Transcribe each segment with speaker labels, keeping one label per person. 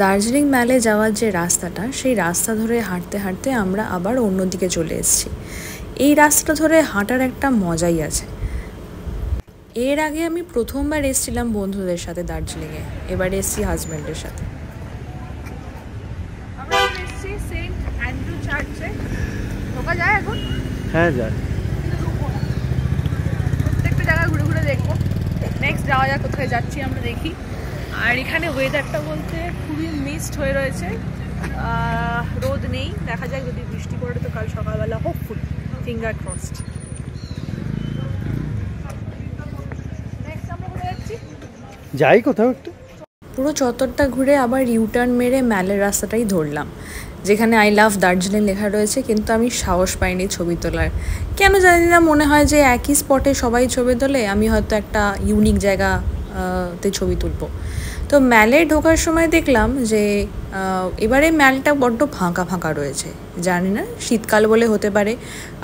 Speaker 1: দার্জিলিং ম্যালে যাওয়ার যে রাস্তাটা, সেই রাস্তা ধরে হাঁটতে হাঁটতে আমরা আবার অন্যদিকে চলে এসেছি। এই রাস্তাটা ধরে হাঁটার একটা মজাই আছে। এর আগে আমি প্রথমবার এসেছিলাম বন্ধুদের সাথে দার্জিলিংয়ে, এবার এসেছি হাজব্যান্ডের সাথে।
Speaker 2: আমরা এসেছি সেন্ট অ্যান্ড্রু চার্চে। ঢোকা যায় এখন?
Speaker 3: হ্যাঁ যায়।
Speaker 2: প্রত্যেকটা জায়গা ঘুরে ঘুরে দেখবো। নেক্সট যাওয়া যাক, কোথায় যাচ্ছি আমরা দেখি। আর এখানে ওয়েদারটা বলতে খুবই মিস্ট হয়ে রয়েছে, রোদ নেই। দেখা যাক যদি বৃষ্টি পড়ে তো কাল সকালবেলা হোপফুল, ফিঙ্গার ক্রসড। নেক্সট আমরা কোথায় যাচ্ছি?
Speaker 3: যাই কোথাও একটা।
Speaker 1: পুরো চত্বরটা ঘুরে আবার ইউটার্ন মেরে ম্যালের রাস্তাটাই ধরলাম, যেখানে আই লাভ দার্জিলিং লেখা রয়েছে, কিন্তু আমি সাহস পাইনি ছবি তোলার। কেন জানি না, মনে হয় যে একই স্পটে সবাই ছবি তোলে, আমি হয়তো একটা ইউনিক জায়গাতে ছবি তুলবো। তো ম্যালে ঢোকার সময় দেখলাম যে এবারে ম্যালটা বড্ড ফাঁকা ফাঁকা রয়েছে। জানি না শীতকাল বলে হতে পারে,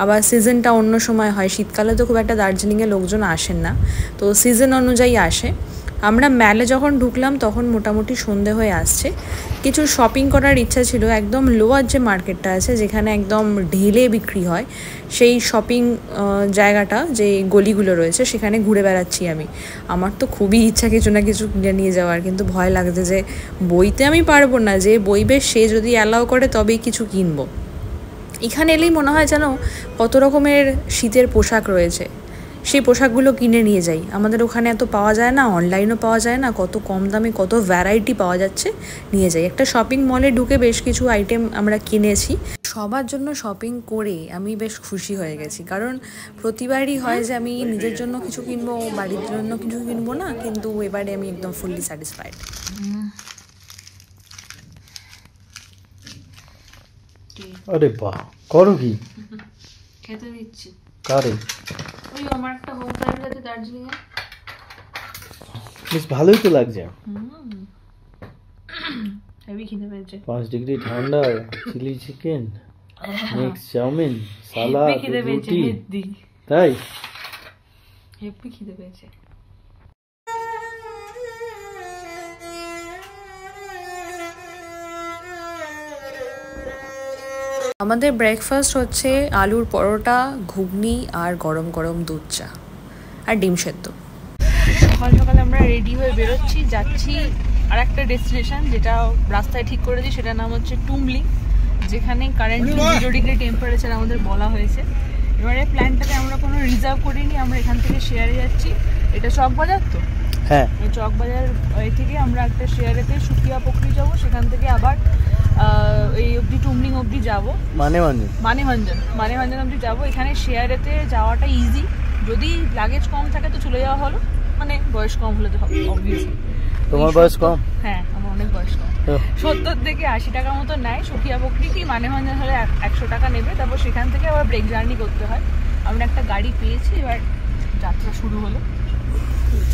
Speaker 1: আবার সিজনটা অন্য সময় হয়। শীতকালে তো খুব একটা দার্জিলিংয়ে লোকজন আসেন না, তো সিজন অনুযায়ী আসে। আমরা ম্যালে যখন ঢুকলাম তখন মোটামুটি সন্ধে হয়ে আসছে। কিছু শপিং করার ইচ্ছা ছিল। একদম লোয়ার যে মার্কেটটা আছে, যেখানে একদম ঢেলে বিক্রি হয়, সেই শপিং জায়গাটা, যে গলিগুলো রয়েছে, সেখানে ঘুরে বেড়াচ্ছি আমি। আমার তো খুবই ইচ্ছা কিছু না কিছু কিনে নিয়ে যাওয়ার, কিন্তু ভয় লাগছে যে বইতে আমি পারবো না, যে বইবে সে যদি অ্যালাউ করে তবেই কিছু কিনবো। এখানে এলেই মনে হয় যেন কত রকমের শীতের পোশাক রয়েছে, সেই পোশাকগুলো কিনে নিয়ে যাই। আমাদের ওখানে এত পাওয়া যায় না, অনলাইনও পাওয়া যায় না, কত কম দামে কত ভ্যারাইটি পাওয়া যাচ্ছে, নিয়ে যাই। একটা শপিং মলে ঢুকে বেশ কিছু আইটেম আমরা কিনেছি। সবার জন্য শপিং করে আমি বেশ খুশি হয়ে গেছি, কারণ প্রতিবারই হয় যে আমি নিজের জন্য কিছু কিনবো, বাড়ির জন্য কিছু কিনবো না, কিন্তু এবারে আমি একদম ফুললি স্যাটিসফাইড।
Speaker 3: আরে বাহ, করো কি?
Speaker 2: খেতে দিচ্ছি।
Speaker 3: কারে?
Speaker 2: ওই আমার একটা হোম সার্ভিস আছে দার্জিলিংয়ে।
Speaker 3: বেশ ভালোই তো লাগছে।
Speaker 2: হেভি খিদে পেয়েছে।
Speaker 3: 5 ডিগ্রি ঠান্ডা, চিলি চিকেন, মিক্স চাউমিন, সালাদ, রুটি। তাই
Speaker 2: হেভি খিদে পেয়েছে।
Speaker 1: আমাদের ব্রেকফাস্ট হচ্ছে আলুর পরোটা, ঘুগনি আর গরম গরম দুধ চা আর ডিম সেদ্ধ।
Speaker 2: সকাল সকাল আমরা রেডি হয়ে বেরোচ্ছি, যাচ্ছি আর একটা ডেস্টিনেশন, যেটা রাস্তায় ঠিক করেছি, সেটার নাম হচ্ছে টুমলিং, যেখানে কারেন্টলি 0 ডিগ্রি টেম্পারেচার আমাদের বলা হয়েছে। এবারে প্ল্যানটাকে আমরা কোনো রিজার্ভ করিনি, আমরা এখান থেকে শেয়ারে যাচ্ছি। এটা চকবাজার তো?
Speaker 3: হ্যাঁ,
Speaker 2: চকবাজার থেকে আমরা একটা শেয়ারেতে সুকিয়া পুকুরি যাবো, সেখান থেকে আবার এই অবধি টুমলিং অবধি যাবো, মানেভঞ্জন অবধি যাবো। এখানে শেয়ারেতে যাওয়াটা ইজি, যদি লাগেজ কম থাকে তো চলে যাওয়া হলো, মানে বয়স কম হলে তো অবভিয়াসলি।
Speaker 3: তোমার বয়স কম?
Speaker 2: হ্যাঁ, আমার অনেক বয়স কম। 70 থেকে 80 টাকা মতো নেয় সুকিয়া পুকুরি, কি মানেভঞ্জন হলে 100 টাকা নেবে। তারপর সেখান থেকে আবার ব্রেক জার্নি করতে হয়। আমরা একটা গাড়ি পেয়েছি, এবার যাত্রা শুরু হলো।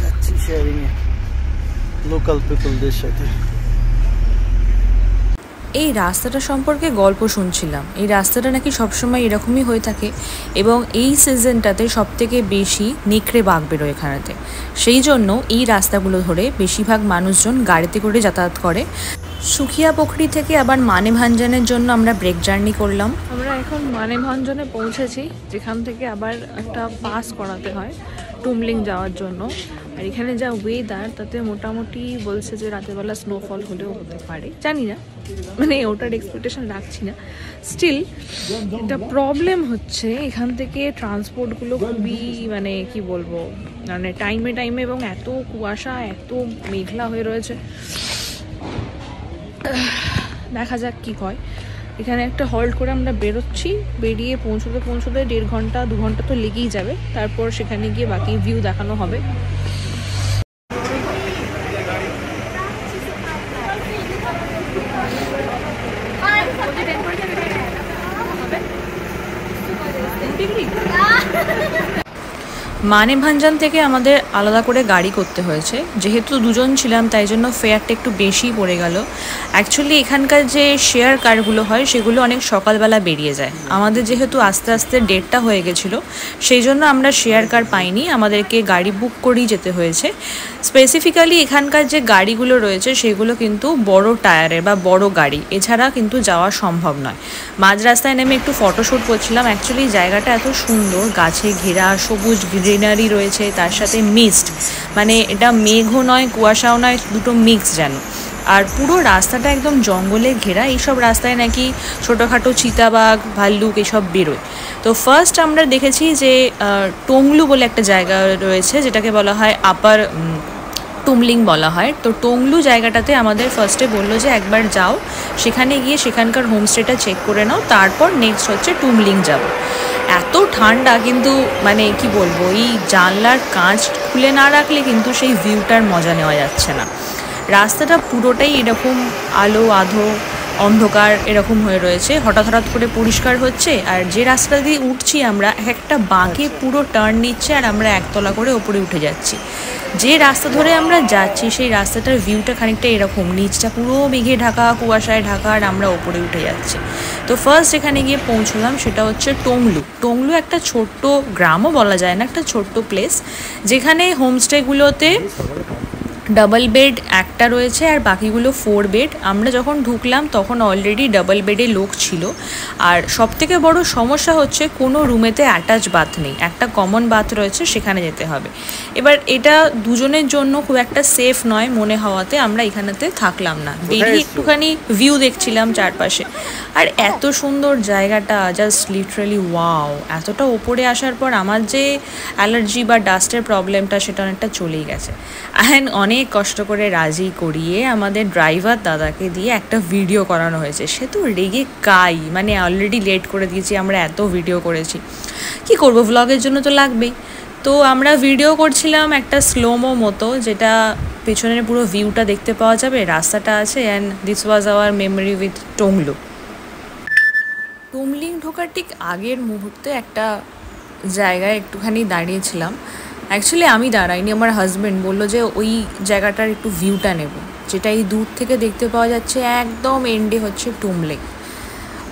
Speaker 3: যাচ্ছি শেয়ারিং এ লোকাল পিপলদের সাথে।
Speaker 1: এই রাস্তাটা সম্পর্কে গল্প শুনছিলাম। এই রাস্তাটা নাকি সবসময় এরকমই হয়ে থাকে, এবং এই সিজনটাতে সবথেকে বেশি নেকড়ে বাঘ বেরোয় এখানেতে। সেই জন্য এই রাস্তাগুলো ধরে বেশিরভাগ মানুষজন গাড়িতে করে যাতায়াত করে। সুকিয়া পুকুরি থেকে আবার মানেভঞ্জনের জন্য আমরা ব্রেক জার্নি করলাম।
Speaker 2: আমরা এখন মানেভঞ্জনে পৌঁছেছি, যেখান থেকে আবার একটা পাস করাতে হয় টুমলিং যাওয়ার জন্য। আর এখানে যা ওয়েদার, তাতে মোটামুটি বলছে যে রাতেরবেলা স্নোফল হলেও হতে পারে, জানি না, মানে ওটার এক্সপেকটেশন রাখছি না। স্টিল একটা প্রবলেম হচ্ছে, এখান থেকে ট্রান্সপোর্টগুলো খুবই, মানে কি বলবো, মানে টাইমে এবং এত কুয়াশা, এত মেঘলা হয়ে রয়েছে। দেখা যাক কি হয়। এখানে একটা হল্ট করে আমরা বেরোচ্ছি, বেরিয়ে পৌঁছতে 1.5 ঘন্টা 2 ঘন্টা তো লেগেই যাবে। তারপর সেখানে গিয়ে বাকি ভিউ দেখানো হবে।
Speaker 1: মানেভঞ্জন থেকে আমাদের আলাদা করে গাড়ি করতে হয়েছে, যেহেতু দুজন ছিলাম তাই জন্য ফেয়ারটা একটু বেশি পড়ে গেল। অ্যাকচুয়ালি এখানকার যে শেয়ার কারগুলো হয় সেগুলো অনেক সকালবেলা বেরিয়ে যায়। আমাদের যেহেতু আস্তে আস্তে ডেটটা হয়ে গেছিলো সেই জন্য আমরা শেয়ার কার পাইনি, আমাদেরকে গাড়ি বুক করেই যেতে হয়েছে। স্পেসিফিক্যালি এখানকার যে গাড়িগুলো রয়েছে সেগুলো কিন্তু বড় টায়ারের বা বড় গাড়ি, এছাড়া কিন্তু যাওয়া সম্ভব নয়। মাঝ রাস্তায় নেমে একটু ফটোশ্যুট করছিলাম। অ্যাকচুয়ালি জায়গাটা এত সুন্দর, গাছে ঘেরা, সবুজ গ্রিনারি রয়েছে, তার সাথে মিস্ট, মানে এটা মেঘও নয় কুয়াশাও নয়, দুটো মিক্স যেন। আর পুরো রাস্তাটা একদম জঙ্গলে ঘেরা। এইসব রাস্তায় নাকি ছোটোখাটো চিতাবাঘ, ভাল্লুক এসব বেরোয়। তো ফার্স্ট আমরা দেখেছি যে টংলু বলে একটা জায়গা রয়েছে, যেটাকে বলা হয় আপার টুমলিং বলা হয়। তো টংলু জায়গাটাতে আমাদের ফার্স্টে বললো যে একবার যাও, সেখানে গিয়ে সেখানকার হোমস্টেটা চেক করে নাও, তারপর নেক্সট হচ্ছে টুমলিং যাবো। এত ঠান্ডা, কিন্তু মানে কি বলবো, এই জানলার কাঁচ খুলে না রাখলে কিন্তু সেই ভিউটার মজা নেওয়া যাচ্ছে না। রাস্তাটা পুরোটাই এরকম আলো আধো অন্ধকার এরকম হয়ে রয়েছে, হঠাৎ হঠাৎ করে পরিষ্কার হচ্ছে। আর যে রাস্তা দিয়ে উঠছি আমরা, একটা বাঁকে পুরো টার্ন নিচ্ছে আর আমরা একতলা করে ওপরে উঠে যাচ্ছি। যে রাস্তা ধরে আমরা যাচ্ছি সেই রাস্তাটার ভিউটা খানিকটা এরকম, নিচটা পুরো মেঘে ঢাকা, কুয়াশায় ঢাকা, আর আমরা ওপরে উঠে যাচ্ছি। তো ফার্স্ট যেখানে গিয়ে পৌঁছলাম সেটা হচ্ছে টংলু। টংলু একটা ছোট্ট গ্রামও বলা যায় না, একটা ছোট্ট প্লেস, যেখানে হোমস্টেগুলোতে ডাবল বেড একটা রয়েছে আর বাকিগুলো 4 বেড। আমরা যখন ঢুকলাম তখন অলরেডি ডাবল বেডে লোক ছিল। আর সবথেকে বড় সমস্যা হচ্ছে কোনো রুমেতে অ্যাটাচ বাথ নেই, একটা কমন বাথ রয়েছে, সেখানে যেতে হবে। এবার এটা দুজনের জন্য খুব একটা সেফ নয় মনে হওয়াতে আমরা এখানেতে থাকলাম না, বেরিয়ে একটুখানি ভিউ দেখছিলাম চারপাশে। আর এত সুন্দর জায়গাটা, জাস্ট লিটারালি ওয়াও। এতটা ওপরে আসার পর আমার যে অ্যালার্জি বা ডাস্টের প্রবলেমটা সেটা অনেকটা চলেই গেছে। অ্যান্ড অনেক কষ্ট করে রাজি করিয়ে আমাদের ড্রাইভার দাদাকে দিয়ে একটা ভিডিও করানো হয়েছে। সে তো রেগে কাই, মানে অলরেডি লেট করে দিয়েছি, আমরা এত ভিডিও করেছি, কি করব, ভ্লগের জন্য তো লাগবেই। তো আমরা ভিডিও করছিলাম একটা স্লোমো মতো, যেটা পেছনের পুরো ভিউটা দেখতে পাওয়া যাবে, রাস্তাটা আছে। And this was our memory with Tonglu. Tumling ঢোকার ঠিক আগের মুহূর্তে একটা জায়গায় একটুখানি দাঁড়িয়েছিলাম। অ্যাকচুয়ালি আমি দাঁড়াইনি, আমার হাজব্যান্ড বললো যে ওই জায়গাটার একটু ভিউটা নেব, যেটা এই দূর থেকে দেখতে পাওয়া যাচ্ছে। একদম এন্ডে হচ্ছে টুমলিং,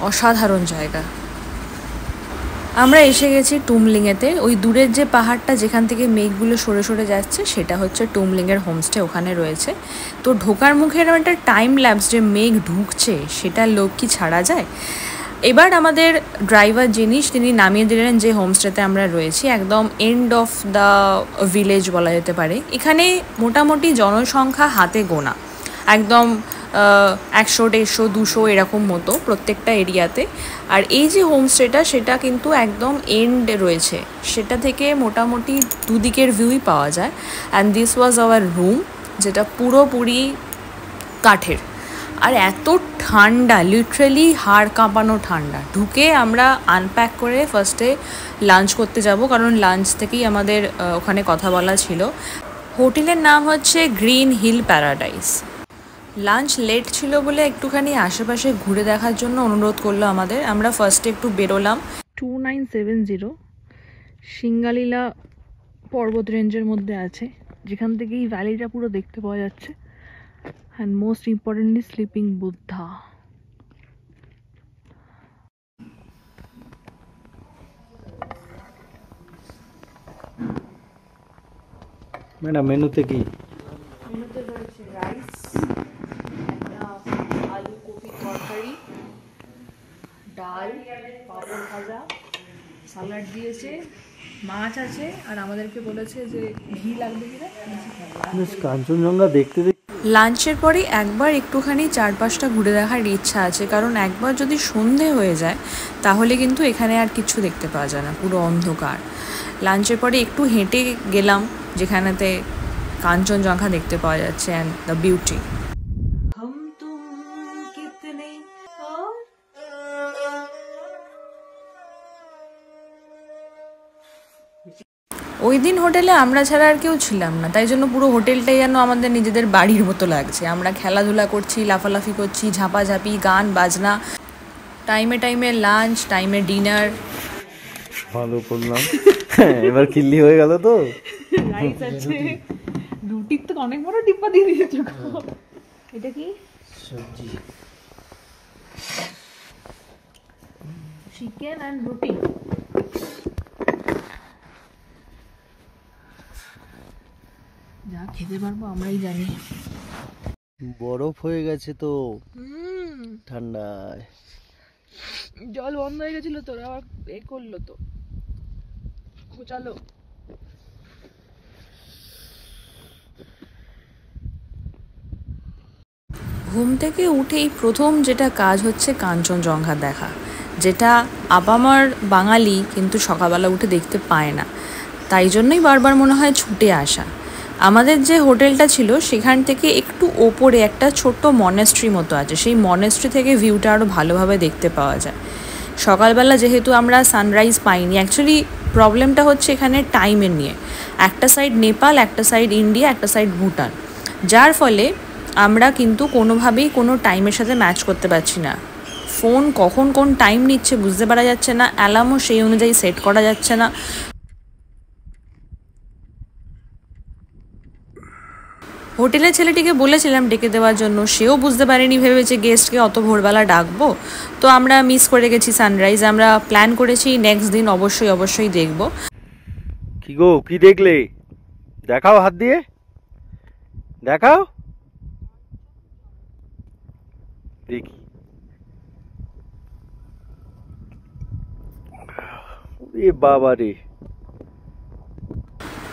Speaker 1: অসাধারণ জায়গা। আমরা এসে গেছি টুমলিংয়েতে। ওই দূরের যে পাহাড়টা যেখান থেকে মেঘগুলো সরে সরে যাচ্ছে সেটা হচ্ছে টুমলিংয়ের হোমস্টে, ওখানে রয়েছে। তো ঢোকার মুখে এরকম একটা টাইম ল্যাপস, যে মেঘ ঢুকছে সেটার লোক কি ছাড়া যায়। এবার আমাদের ড্রাইভার তিনি নামিয়ে দিলেন যে হোমস্টেতে আমরা রয়েছি, একদম এন্ড অফ দ্য ভিলেজ বলা যেতে পারে। এখানে মোটামুটি জনসংখ্যা হাতে গোনা, একদম 100, 150, 200 এরকম মতো প্রত্যেকটা এরিয়াতে। আর এই যে হোমস্টেটা সেটা কিন্তু একদম এন্ড রয়েছে, সেটা থেকে মোটামুটি দুদিকের ভিউই পাওয়া যায়। And this was our room, যেটা পুরোপুরি কাঠের। আর এত ঠান্ডা, লিটারালি হাড় কাঁপানো ঠান্ডা। ঢুকে আমরা আনপ্যাক করে ফার্স্টে লাঞ্চ করতে যাব, কারণ লাঞ্চ থেকেই আমাদের ওখানে কথা বলা ছিল। হোটেলের নাম হচ্ছে Green Hill Paradise. Lunch late ছিল বলে একটুখানি আশেপাশে ঘুরে দেখার জন্য অনুরোধ করলো আমাদের। আমরা ফার্স্টে একটু বেরোলাম।
Speaker 2: 2970 সিঙ্গালীলা পর্বত রেঞ্জের মধ্যে আছে, যেখান থেকে এই ভ্যালিটা পুরো দেখতে পাওয়া যাচ্ছে। And most importantly, sleeping Buddha.
Speaker 3: Madam মেনুতে কি?
Speaker 1: মেনুতে রয়েছে রাইস, একটা আলু কপি তরকারি, ডাল, পাঁপড় ভাজা, স্যালাড দিয়েছে, মাছ আছে। আর আমাদেরকে বলেছে যে ঘি লাগবে কিনা।
Speaker 3: কাঞ্চনজঙ্ঘা দেখতে
Speaker 1: লাঞ্চের পরে একবার একটুখানি চারপাশটা ঘুরে দেখার ইচ্ছা আছে, কারণ একবার যদি সন্ধে হয়ে যায় তাহলে কিন্তু এখানে আর কিছু দেখতে পাওয়া যায় না, পুরো অন্ধকার। লাঞ্চের পরে একটু হেঁটে গেলাম যেখানেতে কাঞ্চনজঙ্ঘা দেখতে পাওয়া যাচ্ছে অ্যান্ড দ্য বিউটি। ওই দিন হোটেলে আমরা ছাড়া আর কেউ ছিলাম না, তাই জন্য পুরো হোটেলটাই যেন আমাদের নিজেদের বাড়ির মতো লাগছে। আমরা খেলাধুলা করছি, লাফালাফি করছি, ঝাঁপাঝাঁপি, গান বাজনা, টাইমে টাইমে লাঞ্চ, টাইমে ডিনার।
Speaker 3: ভালো করলাম। এবার কিল্লি হয়ে গেল তো।
Speaker 2: রাইস আছে, রুটির তো অনেক বড় ডিব্বা দিয়ে দিয়েছো। এটা কি
Speaker 3: সবজি?
Speaker 2: চিকেন এন্ড রুটি। যা খেতে পারবো আমরাই জানি।
Speaker 3: বরফ হয়ে গেছে তো ঠান্ডায়।
Speaker 2: জল বন্ধ হয়ে গেছিল তো, আবার এ করলো তো, খোঁচালো।
Speaker 1: ঘুম থেকে উঠেই প্রথম যেটা কাজ হচ্ছে কাঞ্চনজঙ্ঘা দেখা, যেটা আপামার বাঙালি কিন্তু সকালবেলা উঠে দেখতে পায় না, তাই জন্যই বারবার মনে হয় ছুটে আসা। আমাদের যে হোটেলটা ছিল সেখান থেকে একটু ওপরে একটা ছোট্ট মনেস্ট্রি মতো আছে, সেই মনেস্ট্রি থেকে ভিউটা আরও ভালোভাবে দেখতে পাওয়া যায়। সকালবেলা যেহেতু আমরা সানরাইজ পাইনি, অ্যাকচুয়ালি প্রবলেমটা হচ্ছে এখানে টাইমের নিয়ে। একটা সাইড নেপাল, একটা সাইড ইন্ডিয়া, একটা সাইড ভুটান, যার ফলে আমরা কিন্তু কোনোভাবেই কোনো টাইমের সাথে ম্যাচ করতে পারছি না। ফোন কখন কোন টাইম নিচ্ছে বুঝতে পারা যাচ্ছে না, অ্যালার্মও সেই অনুযায়ী সেট করা যাচ্ছে না। হোটেলের ছেলেটিকে বলেছিলাম ডেকে দেওয়ার জন্য, সেও বুঝতে পারেনি, ভেবেছে গেস্টকে অত ভোরবেলা ডাকবো। তো আমরা মিস করে গেছি সানরাইজ। আমরা প্ল্যান করেছি নেক্সট দিন অবশ্যই দেখব।
Speaker 3: কি গো, কি দেখলে? দেখাও, হাত দিয়ে দেখাও দেখি। এ বাবা রে!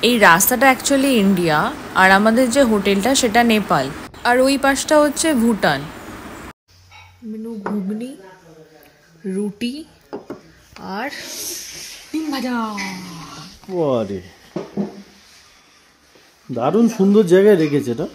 Speaker 1: এই রাস্তাটা অ্যাকচুয়ালি ইন্ডিয়া, আর আমাদের যে হোটেলটা সেটা নেপাল, আর ওই পাশটা হচ্ছে ভুটান।
Speaker 2: মেনু ঘুগনি, রুটি আর ডিম ভাজা।
Speaker 3: বারে, দারুণ সুন্দর জায়গায় রেখেছে এটা।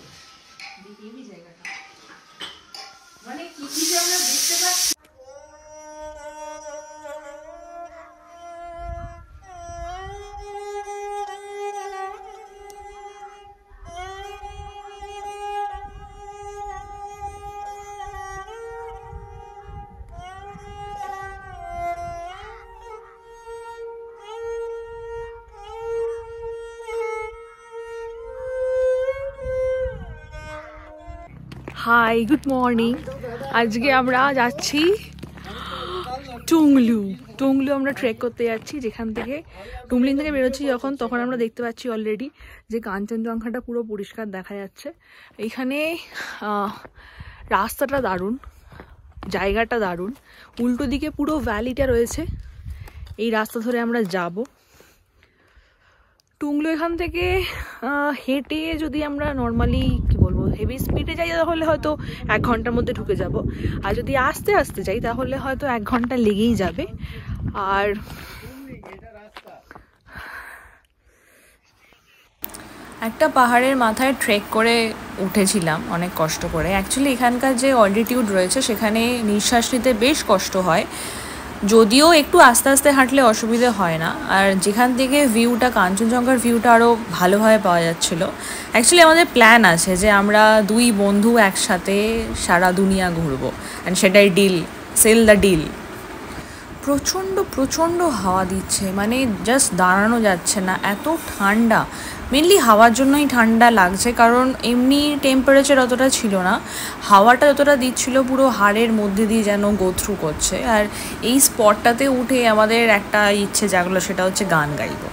Speaker 2: Hi, good morning. আজকে আমরা যাচ্ছি টুংলু। আমরা ট্রেক করতে যাচ্ছি, যেখান থেকে টুমলিং থেকে বেরোচ্ছি যখন, তখন আমরা দেখতে পাচ্ছি অলরেডি যে কাঞ্চনজঙ্ঘাটা পুরো পরিষ্কার দেখা যাচ্ছে। এখানে রাস্তাটা দারুণ, জায়গাটা দারুণ, উল্টো দিকে পুরো ভ্যালিটা রয়েছে। এই রাস্তা ধরে আমরা যাব টুংলু। এখান থেকে হেঁটে যদি আমরা নর্মালি কি বলবো হেভি স্পিডে যাই তাহলে হয়তো 1 ঘন্টার মধ্যে ঢুকে যাব, আর যদি আস্তে আস্তে যাই তাহলে হয়তো 1 ঘন্টা লেগেই যাবে। আর
Speaker 1: একটা পাহাড়ের মাথায় ট্রেক করে উঠেছিলাম অনেক কষ্ট করে। অ্যাকচুয়ালি এখানকার যে অল্টিটিউড রয়েছে সেখানে নিঃশ্বাস নিতে বেশ কষ্ট হয়, যদিও একটু আস্তে আস্তে হাঁটলে অসুবিধে হয় না। আর যেখান থেকে ভিউটা, কাঞ্চনজঙ্ঘার ভিউটা আরও ভালোভাবে পাওয়া যাচ্ছিলো। অ্যাকচুয়ালি আমাদের প্ল্যান আছে যে আমরা 2 বন্ধু একসাথে সারা দুনিয়া ঘুরবো, অ্যান্ড সেটাই ডিল, সেল দ্য ডিল। প্রচণ্ড হাওয়া দিচ্ছে, মানে জাস্ট দাঁড়ানো যাচ্ছে না, এত ঠান্ডা। মেনলি হাওয়ার জন্যই ঠান্ডা লাগছে, কারণ এমনি টেম্পারেচার অতটা ছিল না। হাওয়াটা যতটা দিচ্ছিল পুরো হাড়ের মধ্যে দিয়ে যেন গো থ্রু করছে। আর এই স্পটটাতে উঠে আমাদের একটা ইচ্ছে জাগলো, সেটা হচ্ছে গান গাইবো।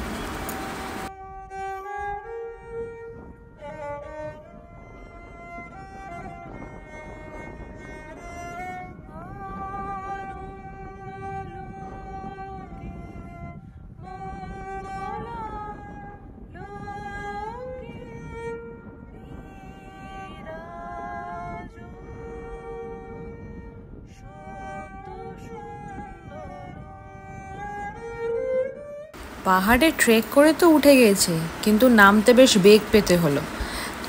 Speaker 1: পাহাড়ে ট্রেক করে তো উঠে গেছে, কিন্তু নামতে বেশ বেগ পেতে হলো,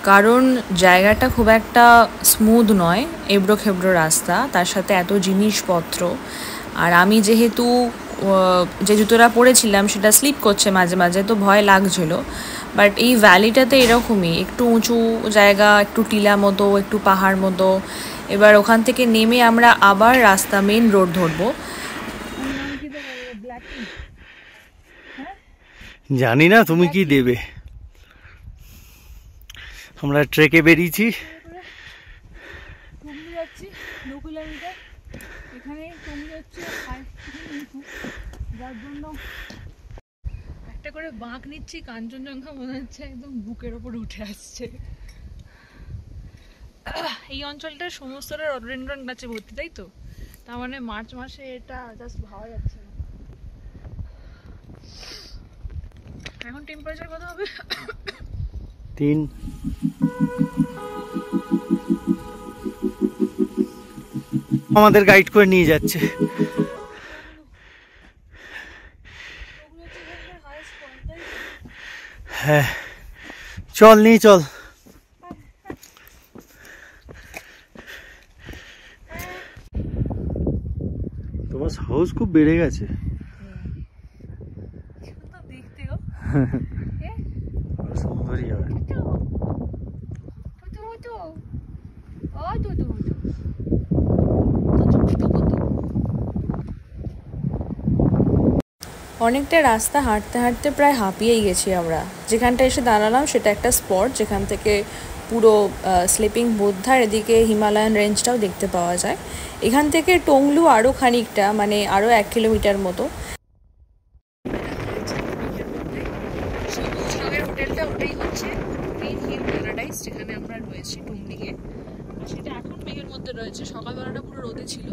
Speaker 1: কারণ জায়গাটা খুব একটা স্মুথ নয়, এবড়ো খেবড়ো রাস্তা, তার সাথে এত জিনিসপত্র। আর আমি যেহেতু যে জুতোটা পরেছিলাম সেটা স্লিপ করছে মাঝে মাঝে, তো ভয় লাগছিলো। বাট এই ভ্যালিটাতে এরকমই, একটু উঁচু জায়গা, একটু টিলা মতো, একটু পাহাড় মতো। এবার ওখান থেকে নেমে আমরা আবার রাস্তা, মেন রোড ধরবো।
Speaker 3: জানি না তুমি কি দেবে। আমরা ট্রেকে বেরিয়েছি।
Speaker 2: টুমলি যাচ্ছি 2 কিলোমিটার। এখানে টুমলি হচ্ছে যার জন্য একটা করে বাঁক নিচ্ছি। কাঞ্চনজঙ্ঘা মনে হচ্ছে একদম বুকের ওপর উঠে আসছে। এই অঞ্চলটা সমস্তটা রডোডেনড্রন গাছে ভর্তি, তাই তো? তার মানে মার্চ মাসে এটা জাস্ট ভাবা যাচ্ছে না। এখন টেম্পারেচার কত হবে?
Speaker 3: 3। আমাদের গাইড করে নিয়ে যাচ্ছে। হ্যাঁ চল নিয়ে চল। তোমার সাহস খুব বেড়ে গেছে। সুন্দরী হয়।
Speaker 1: অনেকটা রাস্তা হাঁটতে হাঁটতে প্রায় হাঁপিয়েই গেছি আমরা। যেখানটা এসে দাঁড়ালাম সেটা একটা স্পট যেখান থেকে পুরো স্লিপিং বুদ্ধার এদিকে হিমালয়ান রেঞ্জটাও দেখতে পাওয়া যায়। এখান থেকে টংলু আরও খানিকটা, মানে আরও 1 কিলোমিটার মতো। হোটেলটা ওটাই হচ্ছে গ্রিন হিল প্যারাডাইস, যেখানে আমরা রয়েছি টুমলিংয়ে। সেটা এখন মেঘের মধ্যে রয়েছে। সকালবেলাটা পুরো রোদে ছিল।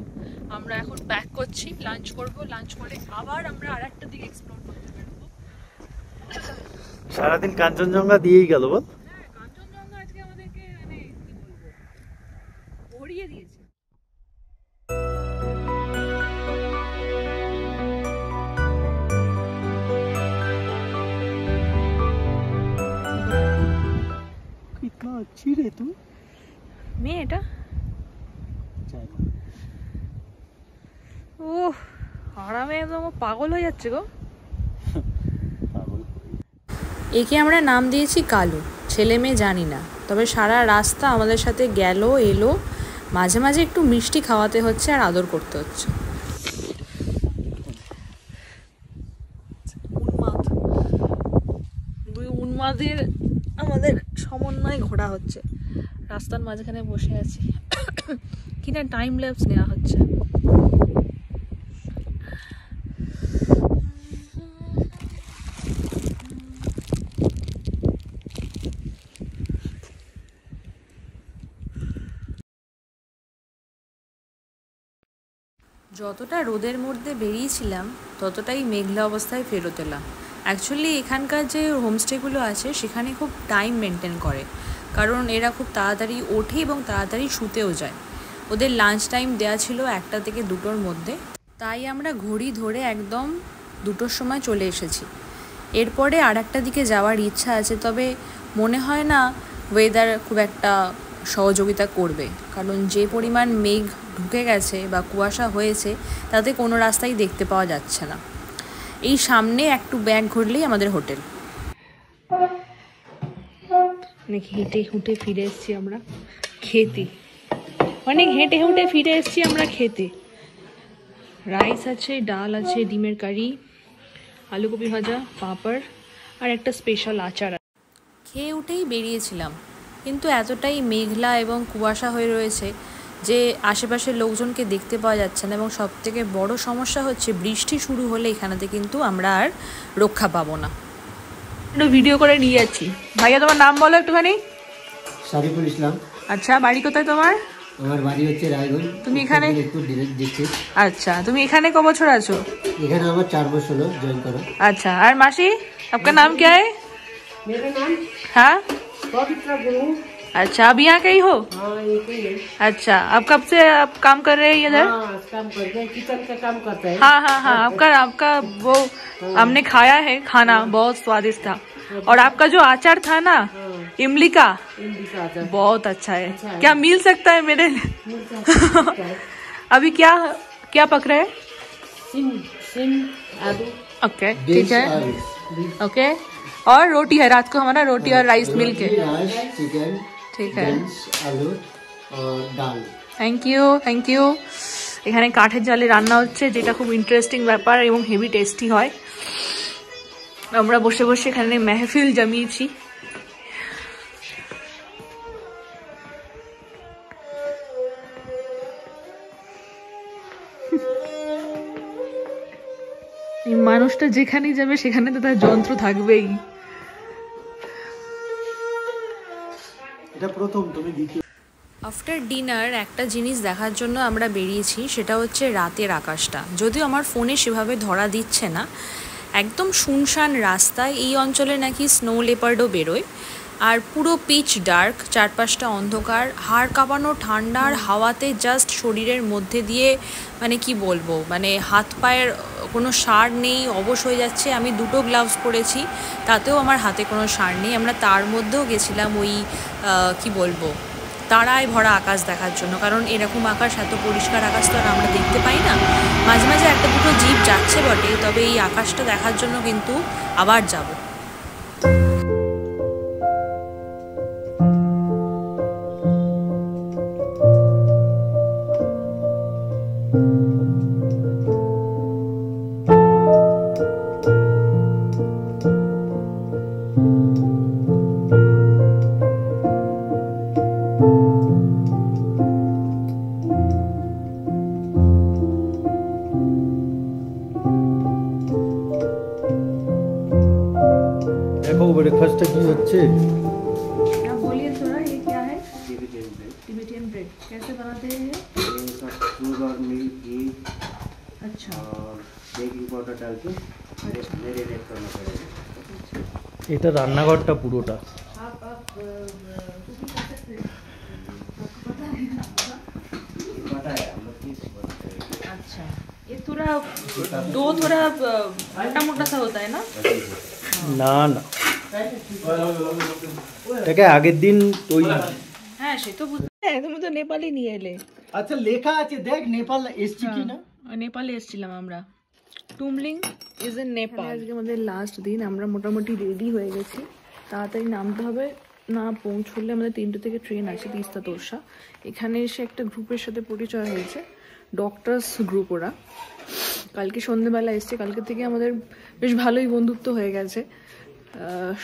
Speaker 1: আমরা এখন ব্যাক করছি, লাঞ্চ করব। লাঞ্চ করে আবার আমরা আরেকটা দিকে এক্সপ্লোর করতে বেরোবো।
Speaker 3: সারাদিন কাঞ্চনজঙ্ঘা দিয়েই গেল বল।
Speaker 1: হ্যাঁ, কাঞ্চনজঙ্ঘা আজকে আমাদেরকে মানে কি বলবো, ভরিয়ে দিয়েছে।
Speaker 3: कितना अच्छी रे तू।
Speaker 1: মেয়ে এটা, ও আরামে একদম পাগল হয়ে যাচ্ছে গো। একে আমরা নাম দিয়েছি কালু। ছেলে মেয়ে জানি না, তবে সারা রাস্তা আমাদের সাথে গেল এলো। মাঝে মাঝে একটু মিষ্টি খাওয়াতে হচ্ছে আর আদর করতে হচ্ছে। দুই উন্মাদের আমাদের সমন্বয়ে ঘোরা হচ্ছে। রাস্তার মাঝখানে বসে আছি, কিনা টাইম ল্যাপস নেওয়া হচ্ছে। যতটা রোদের মধ্যে বেরিয়েছিলাম ততটাই মেঘলা অবস্থায় ফেরত এলাম। অ্যাকচুয়ালি এখানকার যে হোমস্টেগুলো আছে সেখানে খুব টাইম মেনটেন করে, কারণ এরা খুব তাড়াতাড়ি ওঠে এবং তাড়াতাড়ি শুতেও যায়। ওদের লাঞ্চ টাইম দেওয়া ছিল 1টা থেকে 2টোর মধ্যে, তাই আমরা ঘড়ি ধরে একদম 2টোর সময় চলে এসেছি। এরপরে আর একটা দিকে যাওয়ার ইচ্ছা আছে, তবে মনে হয় না ওয়েদার খুব একটা সহযোগিতা করবে, কারণ যে পরিমাণ মেঘ ঢুকে গেছে বা কুয়াশা হয়েছে তাতে কোনো রাস্তাই দেখতে পাওয়া যাচ্ছে না। এই সামনে একটু ব্যাগ ঘুরলেই আমাদের হোটেল। অনেক হেঁটে হুটে ফিরে এসেছি আমরা খেতে। রাইস আছে, ডাল আছে, ডিমের কারি, আলুকপি ভাজা, পাঁপড় আর একটা স্পেশাল আচার। খেয়ে উঠেই বেরিয়েছিলাম, কিন্তু এতটাই মেঘলা এবং কুয়াশা হয়ে রয়েছে যে আশেপাশের লোকজনকে দেখতে পাওয়া যাচ্ছে না, এবং সবথেকে বড় সমস্যা হচ্ছে বৃষ্টি শুরু হলে এখানেতে কিন্তু আমরা আর রক্ষা পাবো না। একটু ভিডিও করে নিয়ে যাচ্ছি। ভাইয়া তোমার নাম বলো একটুখানি।
Speaker 4: সারিফুল ইসলাম।
Speaker 1: আচ্ছা, বাড়ি কোথায় তোমার?
Speaker 4: আমার বাড়ি হচ্ছে রায়গঞ্জ।
Speaker 1: তুমি এখানে? আচ্ছা, তুমি এখানে ক বছর আছো?
Speaker 4: এখানে আমার 4 বছর হলো জয়েন করা।
Speaker 1: अच्छा, और मासी आपका नाम क्या है?
Speaker 5: मेरा नाम
Speaker 1: हाँ,
Speaker 5: पवित्रा गुरु।
Speaker 1: अच्छा, अब यहाँ के ही हो?
Speaker 5: हाँ, यही है।
Speaker 1: अच्छा, अब कब से आप काम कर रहे हैं इधर?
Speaker 5: हाँ, काम करते हैं, किचन का काम करता है।
Speaker 1: हाँ हाँ हाँ, आपका वो हमने खाया है खाना, बहुत स्वादिष्ट था। और आपका जो अचार था ना, इमली का, बहुत अच्छा है। क्या मिल सकता है मेरे लिए? अभी क्या क्या पक रहा है?
Speaker 5: सिम आलू।
Speaker 1: ओके, ठीक है। ओके, और रोटी है रात को हमारा, रोटी और राइस मिल के।
Speaker 4: चिकन,
Speaker 1: ठीक है,
Speaker 4: आलू और दाल।
Speaker 1: Thank you thank you. এখানে কাঠের জালে রান্না হচ্ছে, যেটা খুব ইন্টারেস্টিং ব্যাপার এবং হেভি টেস্টি হয়।
Speaker 2: আমরা বসে বসে এখানে মেহফিল জমিয়েছি। এই মানুষটা যেখানেই যাবে সেখানে তো তার যন্ত্র থাকবেই।
Speaker 3: এটা প্রথম, তুমি দ্বিতীয়।
Speaker 1: আফটার ডিনার একটা জিনিস দেখার জন্য আমরা বেরিয়েছি, সেটা হচ্ছে রাতের আকাশটা। যদিও আমার ফোনে সেভাবে ধরা দিচ্ছে না, একদম শুনশান রাস্তায়। এই অঞ্চলে নাকি স্নো লেপার্ডও বেরোয়, আর পুরো পিচ ডার্ক, চারপাশটা অন্ধকার, হাড় কাঁপানো ঠান্ডার হাওয়াতে জাস্ট শরীরের মধ্যে দিয়ে মানে কি বলবো, মানে হাত পায়ের কোনো সার নেই, অবশ হয়ে যাচ্ছে। আমি 2টো গ্লাভস পরেছি, তাতেও আমার হাতে কোনো সার নেই। আমরা তার মধ্যেও গেছিলাম ওই কি বলবো, তারায় ভরা আকাশ দেখার জন্য, কারণ এরকম আকাশ, এত পরিষ্কার আকাশ তো আর আমরা দেখতে পাই না। মাঝে মাঝে একটা দুটো জিপ যাচ্ছে বটে, তবে এই আকাশটা দেখার জন্য কিন্তু আবার যাব।
Speaker 3: দেখো ব্রেকফাস্টটা কি হচ্ছে।
Speaker 2: बोलिए थोड़ा, ये क्या है? टिबेटियन ब्रेड कैसे बनाते हैं ये?
Speaker 4: दूध और मिल्क घी
Speaker 2: अच्छा,
Speaker 4: और बेकिंग पाउडर डाल के मैरिनेट करना पड़ेगा।
Speaker 3: এটা রান্নাঘরটা পুরোটা।
Speaker 4: पता है हम लोग किस बनाते हैं।
Speaker 2: अच्छा, ये थोड़ा डो थोड़ा मोटा मोटा सा होता है ना?
Speaker 3: না না, এটাকে আগের দিন ওই
Speaker 2: হ্যাঁ সে তো তুমি তো নেপালে নিয়ে এলে।
Speaker 3: আচ্ছা লেখা আছে দেখ, নেপাল এসছি কি না।
Speaker 2: নেপালে এসেছিলাম আমরা। Tumling is in Nepal. আজকে আমাদের লাস্ট দিন, আমরা মোটামুটি রেডি হয়ে গেছি। তাড়াতাড়ি নামতে হবে, না পৌঁছলে আমাদের 3টে থেকে ট্রেন আছে তিস্তা তোরসা। এখানে এসে একটা গ্রুপের সাথে পরিচয় হয়েছে, ডক্টরস গ্রুপ ওরা। কালকে সন্ধ্যেবেলা এসছে, কালকে থেকে আমাদের বেশ ভালোই বন্ধুত্ব হয়ে গেছে।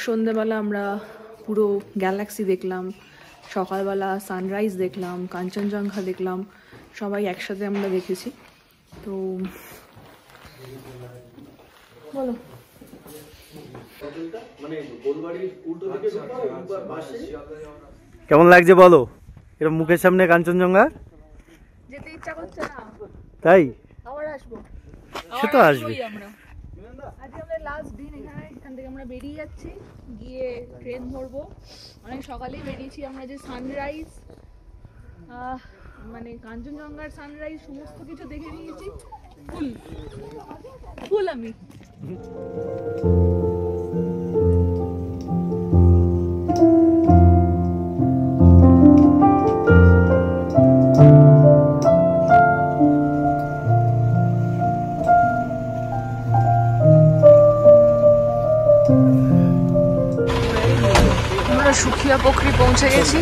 Speaker 2: সন্ধ্যেবেলা আমরা পুরো গ্যালাক্সি দেখলাম, সকালবেলা সানরাইজ দেখলাম, কাঞ্চনজঙ্ঘা দেখলাম, সবাই একসাথে আমরা দেখেছি। তো বলো,
Speaker 3: কেমন লাগছে বলো, এরকম মুখের সামনে কাঞ্চনজঙ্ঘা?
Speaker 2: যেতে ইচ্ছা করছে না,
Speaker 3: তাই
Speaker 2: আবার আসবো।
Speaker 3: সে তো আসবে।
Speaker 2: আমরা আজকে আমাদের লাস্ট দিন এখান থেকে আমরা বেরিয়ে যাচ্ছি, গিয়ে ট্রেন ধরবো। অনেক সকালেই বেরিয়েছি আমরা, যে সানরাইজ মানে কাঞ্চনজঙ্ঘার সানরাইজ সমস্ত কিছু দেখে নিয়েছি। ফুল আমি সুখিয়া পোখরি পৌঁছে গেছি।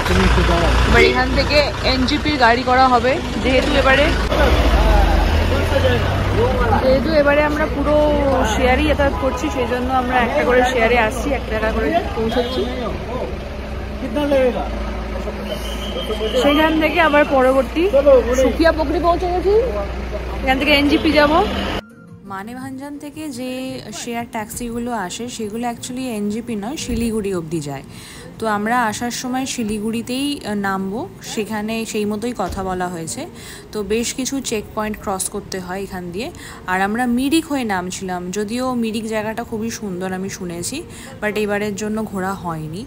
Speaker 2: এবার এখান থেকে এনজিপির গাড়ি করা হবে, যেহেতু এবারে আমরা পুরো শেয়ারই যাতায়াত করছি, সেই জন্য আমরা একটা করে শেয়ারে আসছি, 1 টাকা করে পৌঁছাচ্ছি। সেখান থেকে আবার পরবর্তী সুখিয়া পোখরি পৌঁছে গেছি, এখান থেকে এনজিপি যাবো।
Speaker 1: মানেভাঞ্জান থেকে যে শেয়ার ট্যাক্সিগুলো আসে সেগুলো অ্যাকচুয়ালি এনজিপি নয়, শিলিগুড়ি অবধি যায়। তো আমরা আসার সময় শিলিগুড়িতেই নামবো, সেখানে সেই মতোই কথা বলা হয়েছে। তো বেশ কিছু চেক পয়েন্ট ক্রস করতে হয় এখান দিয়ে। আর আমরা মিরিক হয়ে নামছিলাম, যদিও মিরিক জায়গাটা খুবই সুন্দর আমি শুনেছি, বাট এবারের জন্য ঘোরা হয়নি।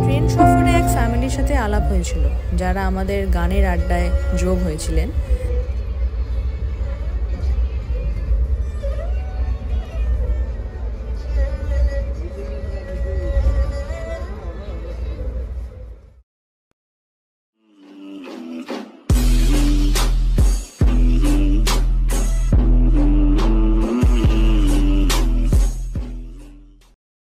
Speaker 1: ট্রেন সফরে এক ফ্যামিলির সাথে আলাপ হয়েছিল, যারা আমাদের গানের আড্ডায় যোগ হয়েছিলেন।